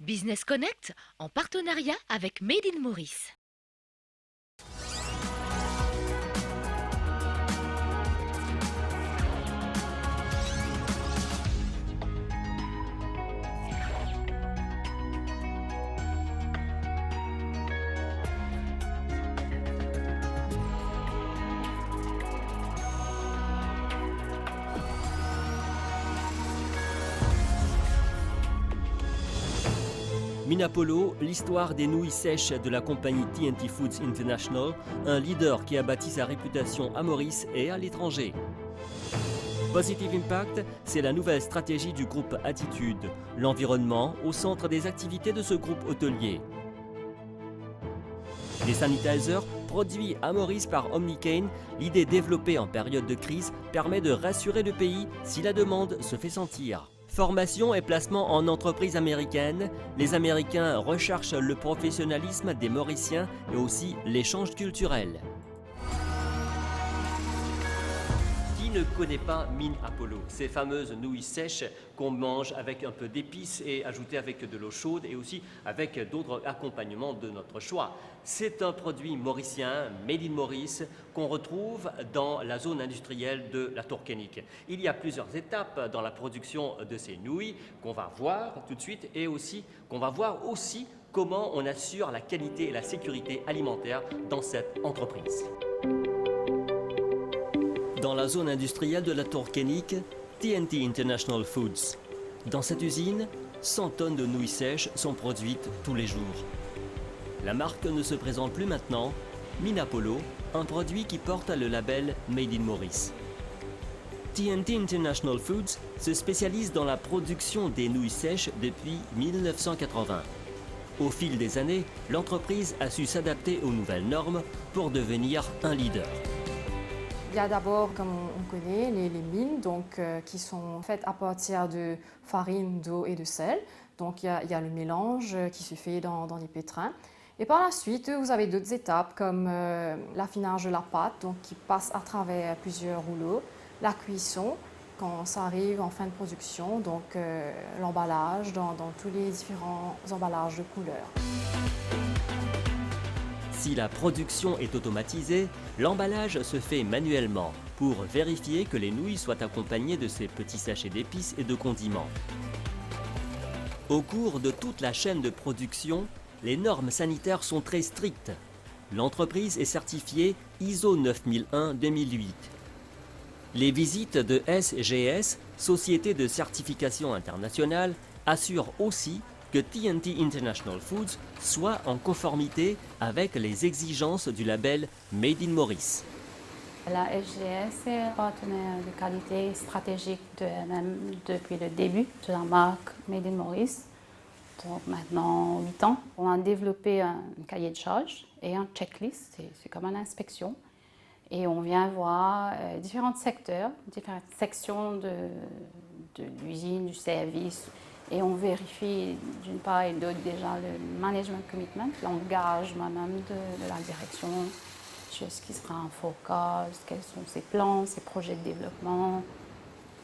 Business Connect en partenariat avec Made in Maurice. Minapolo, l'histoire des nouilles sèches de la compagnie T&T Foods International, un leader qui a bâti sa réputation à Maurice et à l'étranger. Positive Impact, c'est la nouvelle stratégie du groupe Attitude, l'environnement au centre des activités de ce groupe hôtelier. Des sanitizers produits à Maurice par Omnicane, l'idée développée en période de crise permet de rassurer le pays si la demande se fait sentir. Formation et placement en entreprise américaine, les Américains recherchent le professionnalisme des Mauriciens et aussi l'échange culturel. Qui ne connaît pas Minapolo, ces fameuses nouilles sèches qu'on mange avec un peu d'épices et ajoutées avec de l'eau chaude et aussi avec d'autres accompagnements de notre choix. C'est un produit mauricien, made in Maurice, qu'on retrouve dans la zone industrielle de la Tourkénique. Il y a plusieurs étapes dans la production de ces nouilles qu'on va voir tout de suite et aussi qu'on va voir aussi comment on assure la qualité et la sécurité alimentaire dans cette entreprise. Dans la zone industrielle de la Tourkénique, T&T International Foods. Dans cette usine, 100 tonnes de nouilles sèches sont produites tous les jours. La marque ne se présente plus maintenant, Minapolo, un produit qui porte le label Made in Maurice. T&T International Foods se spécialise dans la production des nouilles sèches depuis 1980. Au fil des années, l'entreprise a su s'adapter aux nouvelles normes pour devenir un leader. Il y a d'abord, comme on connaît, les mines qui sont faites à partir de farine, d'eau et de sel. Donc il y a le mélange qui se fait dans les pétrins. Et par la suite, vous avez d'autres étapes comme l'affinage de la pâte, qui passe à travers plusieurs rouleaux, la cuisson quand ça arrive en fin de production, l'emballage dans tous les différents emballages de couleurs. Si la production est automatisée, l'emballage se fait manuellement pour vérifier que les nouilles soient accompagnées de ces petits sachets d'épices et de condiments. Au cours de toute la chaîne de production, les normes sanitaires sont très strictes. L'entreprise est certifiée ISO 9001-2008. Les visites de SGS, Société de certification internationale, assurent aussi que T&T International Foods soit en conformité avec les exigences du label Made in Maurice. La SGS est un partenaire de qualité stratégique de MM depuis le début de la marque Made in Maurice, donc maintenant 8 ans. On a développé un cahier de charges et un checklist, c'est comme une inspection. Et on vient voir différents secteurs, différentes sections de l'usine, du service. Et on vérifie d'une part et d'autre déjà le management commitment, l'engagement même de la direction, ce qui sera en forecast, quels sont ses plans, ses projets de développement,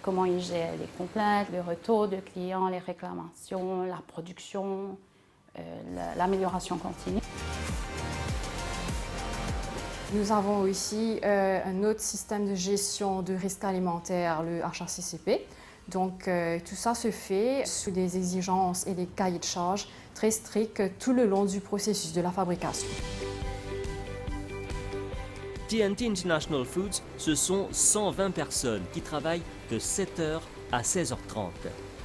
comment il gère les complaintes, le retour de clients, les réclamations, la production, l'amélioration continue. Nous avons aussi un autre système de gestion de risque alimentaire, le HACCP. Donc tout ça se fait sous des exigences et des cahiers de charges très stricts tout le long du processus de la fabrication. T&T International Foods, ce sont 120 personnes qui travaillent de 7h à 16h30.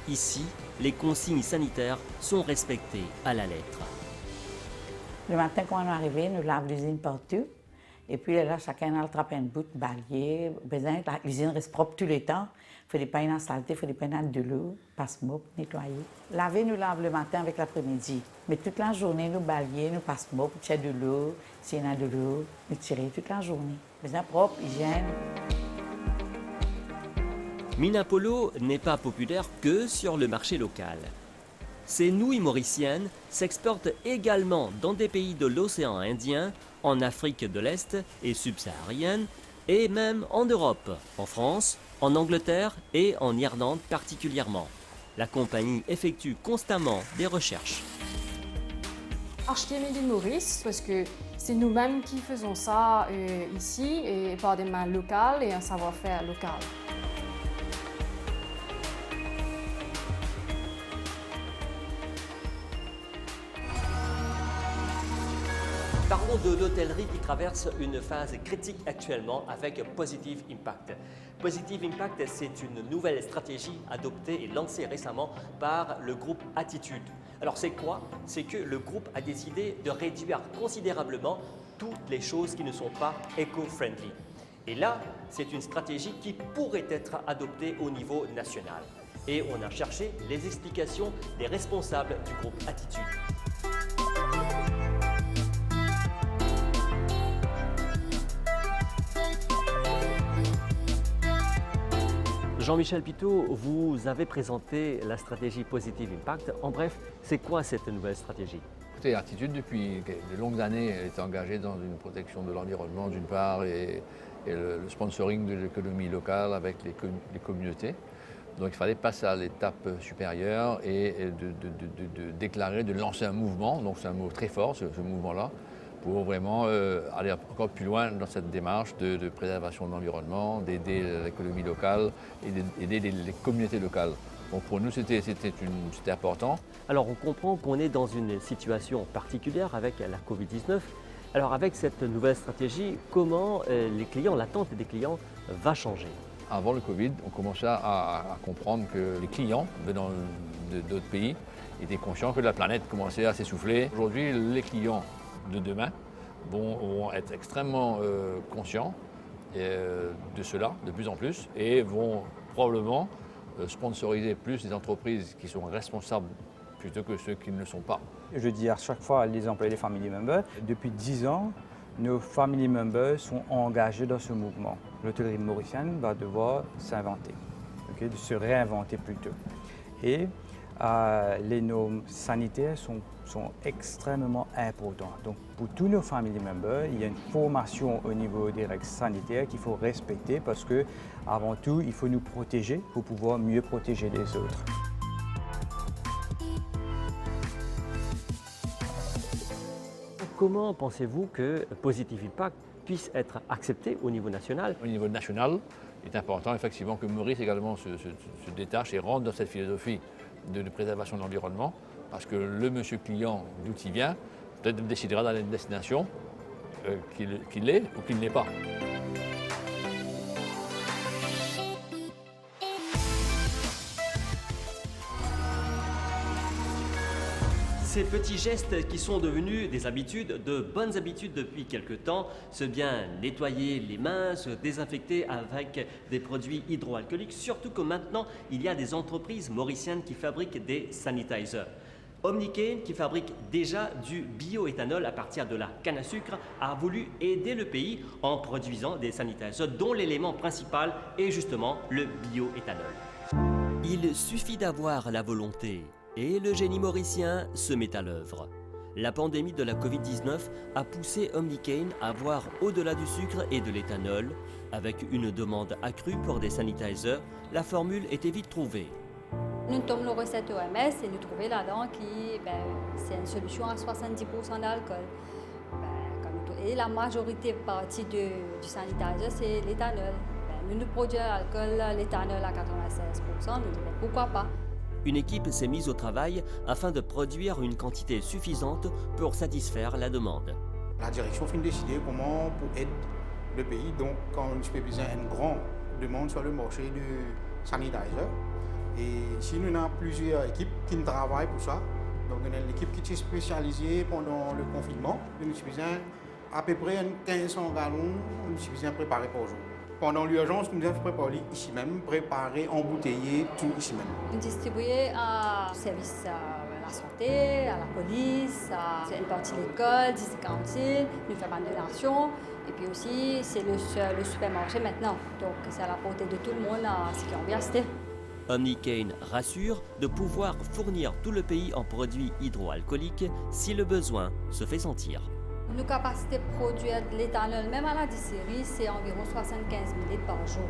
Ici, les consignes sanitaires sont respectées à la lettre. Le matin, quand on est arrivé, nous lavons l'usine partout. Et puis là, chacun a attrapé une bout de balai. L'usine reste propre tout le temps. Il ne faut pas y avoir de saleté, il faut pas y avoir de l'eau, passe-mop, nettoyer. Laver, nous lave le matin avec l'après-midi. Mais toute la journée, nous balayer, nous passe-mop, tirer de l'eau, s'il y en a de l'eau, nous tirer toute la journée. Besoin propre, hygiène. Minapolo n'est pas populaire que sur le marché local. Ces nouilles mauriciennes s'exportent également dans des pays de l'océan Indien, en Afrique de l'Est et subsaharienne, et même en Europe, en France, en Angleterre et en Irlande particulièrement. La compagnie effectue constamment des recherches. Acheter Made in Maurice, parce que c'est nous-mêmes qui faisons ça ici, et par des mains locales et un savoir-faire local. Parlons de l'hôtellerie qui traverse une phase critique actuellement avec Positive Impact. Positive Impact, c'est une nouvelle stratégie adoptée et lancée récemment par le groupe Attitude. Alors c'est quoi? C'est que le groupe a décidé de réduire considérablement toutes les choses qui ne sont pas éco-friendly. Et là, c'est une stratégie qui pourrait être adoptée au niveau national. Et on a cherché les explications des responsables du groupe Attitude. Jean-Michel Pitot, vous avez présenté la stratégie Positive Impact. En bref, c'est quoi cette nouvelle stratégie? Écoutez, Attitude, depuis de longues années, est engagée dans une protection de l'environnement d'une part et le sponsoring de l'économie locale avec les communautés. Donc il fallait passer à l'étape supérieure et de déclarer, de lancer un mouvement. Donc c'est un mot très fort, ce mouvement-là, pour vraiment aller encore plus loin dans cette démarche de préservation de l'environnement, d'aider l'économie locale et d'aider les communautés locales. Donc pour nous, c'était important. Alors on comprend qu'on est dans une situation particulière avec la Covid-19. Alors avec cette nouvelle stratégie, comment l'attente des clients va changer? Avant le Covid, on commençait à comprendre que les clients venant d'autres pays étaient conscients que la planète commençait à s'essouffler. Aujourd'hui, les clients de demain vont être extrêmement conscients de cela de plus en plus et vont probablement sponsoriser plus les entreprises qui sont responsables plutôt que ceux qui ne le sont pas. Je dis à chaque fois les employés des family members, depuis 10 ans, nos family members sont engagés dans ce mouvement. L'hôtellerie mauricienne va devoir s'inventer, de se réinventer plutôt. Et les normes sanitaires sont extrêmement importants. Donc pour tous nos family members, il y a une formation au niveau des règles sanitaires qu'il faut respecter parce que, avant tout, il faut nous protéger pour pouvoir mieux protéger les autres. Comment pensez-vous que Positive Impact puisse être accepté au niveau national? Au niveau national, il est important effectivement que Maurice également se détache et rentre dans cette philosophie de préservation de l'environnement, parce que le monsieur client d'où il vient, peut-être décidera d'aller à une destination qu'il est ou qu'il n'est pas. Ces petits gestes qui sont devenus des habitudes, de bonnes habitudes depuis quelque temps, se bien nettoyer les mains, se désinfecter avec des produits hydroalcooliques, surtout que maintenant il y a des entreprises mauriciennes qui fabriquent des sanitizers. Omnicane, qui fabrique déjà du bioéthanol à partir de la canne à sucre, a voulu aider le pays en produisant des sanitizers dont l'élément principal est justement le bioéthanol. Il suffit d'avoir la volonté. Et le génie mauricien se met à l'œuvre. La pandémie de la Covid-19 a poussé Omnicane à voir au-delà du sucre et de l'éthanol. Avec une demande accrue pour des sanitizers, la formule était vite trouvée. Nous tombons nos recettes OMS et nous trouvons là-dedans qui c'est une solution à 70% d'alcool. Et la majorité partie du sanitizer, c'est l'éthanol. Nous produisons l'alcool, l'éthanol à 96%, nous disons pourquoi pas. Une équipe s'est mise au travail afin de produire une quantité suffisante pour satisfaire la demande. La direction a décidé comment pour aider le pays. Donc, quand nous avons une grande demande sur le marché du sanitizer, et si nous avons plusieurs équipes qui travaillent pour ça, donc on a l'équipe qui est spécialisée pendant le confinement, nous avons à peu près 1500 gallons, nous avons préparés par jour. Pendant l'urgence, nous avons préparé ici même, préparé, embouteillé, tout ici même. Nous distribuons à service à la santé, à la police, à une partie de l'école, des cantines, nous faisons une donation. Et puis aussi, c'est le supermarché maintenant. Donc c'est à la portée de tout le monde, ce qui ont bien acheté. Omnicane rassure de pouvoir fournir tout le pays en produits hydroalcooliques si le besoin se fait sentir. Nos capacités de produire de l'éthanol, même à la distillerie, c'est environ 75 000 litres par jour.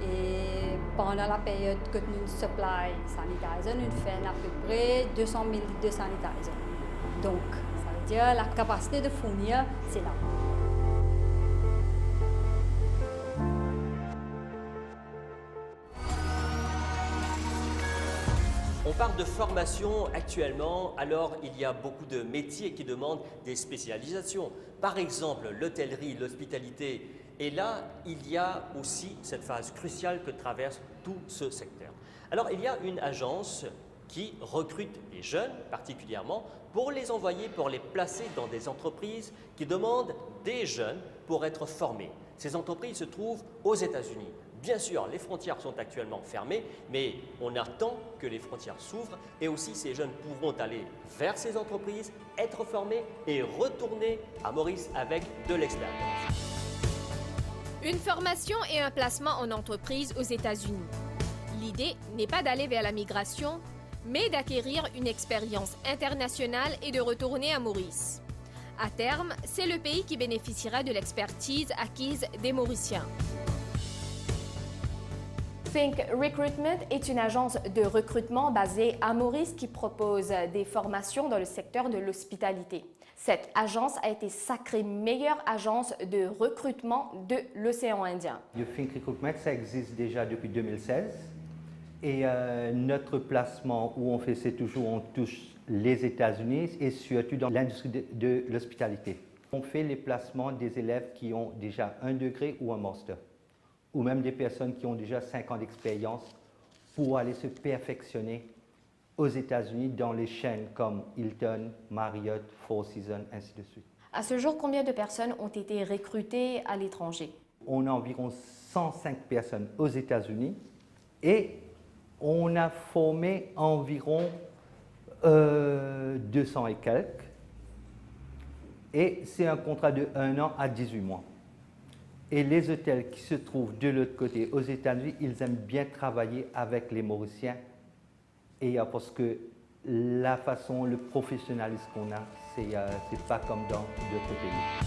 Et pendant la période que nous supply sanitizer, nous faisons à peu près 200 000 litres de sanitizer. Donc, ça veut dire la capacité de fournir, c'est là. On parle de formation actuellement, alors il y a beaucoup de métiers qui demandent des spécialisations. Par exemple, l'hôtellerie, l'hospitalité. Et là, il y a aussi cette phase cruciale que traverse tout ce secteur. Alors, il y a une agence qui recrute les jeunes particulièrement pour les envoyer, pour les placer dans des entreprises qui demandent des jeunes pour être formés. Ces entreprises se trouvent aux États-Unis. Bien sûr, les frontières sont actuellement fermées, mais on attend que les frontières s'ouvrent et aussi ces jeunes pourront aller vers ces entreprises, être formés et retourner à Maurice avec de l'expérience. Une formation et un placement en entreprise aux États-Unis. L'idée n'est pas d'aller vers la migration, mais d'acquérir une expérience internationale et de retourner à Maurice. À terme, c'est le pays qui bénéficiera de l'expertise acquise des Mauriciens. Think Recruitment est une agence de recrutement basée à Maurice qui propose des formations dans le secteur de l'hospitalité. Cette agence a été sacrée meilleure agence de recrutement de l'océan Indien. Le Think Recruitment, ça existe déjà depuis 2016. Et notre placement où on fait, c'est toujours, on touche les États-Unis et surtout dans l'industrie de l'hospitalité. On fait les placements des élèves qui ont déjà un degré ou un master, ou même des personnes qui ont déjà 5 ans d'expérience pour aller se perfectionner aux États-Unis dans les chaînes comme Hilton, Marriott, Four Seasons, ainsi de suite. À ce jour, combien de personnes ont été recrutées à l'étranger? On a environ 105 personnes aux États-Unis et on a formé environ 200 et quelques. Et c'est un contrat de 1 an à 18 mois. Et les hôtels qui se trouvent de l'autre côté, aux États-Unis, ils aiment bien travailler avec les Mauriciens. Et parce que la façon, le professionnalisme qu'on a, c'est pas comme dans d'autres pays.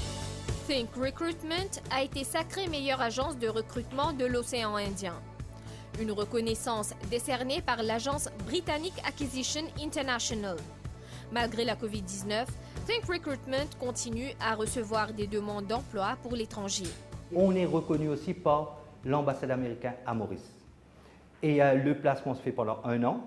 Think Recruitment a été sacrée meilleure agence de recrutement de l'océan Indien. Une reconnaissance décernée par l'agence britannique Acquisition International. Malgré la COVID-19, Think Recruitment continue à recevoir des demandes d'emploi pour l'étranger. On est reconnu aussi par l'ambassade américaine à Maurice. Et le placement se fait pendant 1 an.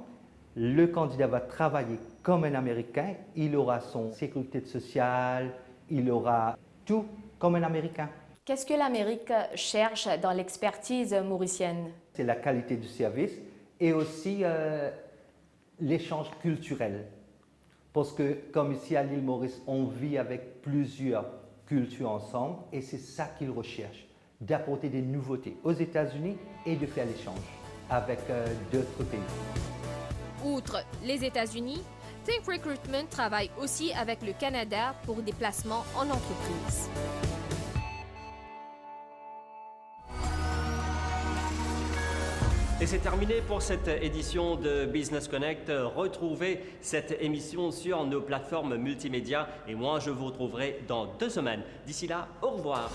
Le candidat va travailler comme un Américain. Il aura son sécurité sociale, il aura tout comme un Américain. Qu'est-ce que l'Amérique cherche dans l'expertise mauricienne? C'est la qualité du service et aussi l'échange culturel. Parce que comme ici à l'île Maurice, on vit avec plusieurs cultures ensemble et c'est ça qu'ils recherchent, d'apporter des nouveautés aux États-Unis et de faire l'échange avec d'autres pays. Outre les États-Unis, Think Recruitment travaille aussi avec le Canada pour des placements en entreprise. Et c'est terminé pour cette édition de Business Connect. Retrouvez cette émission sur nos plateformes multimédia et moi je vous retrouverai dans 2 semaines. D'ici là, au revoir.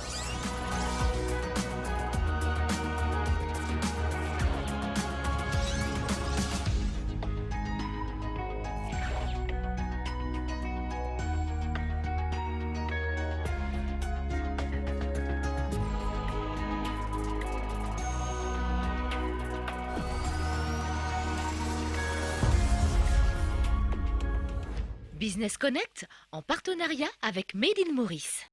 Business Connect en partenariat avec Made in Maurice.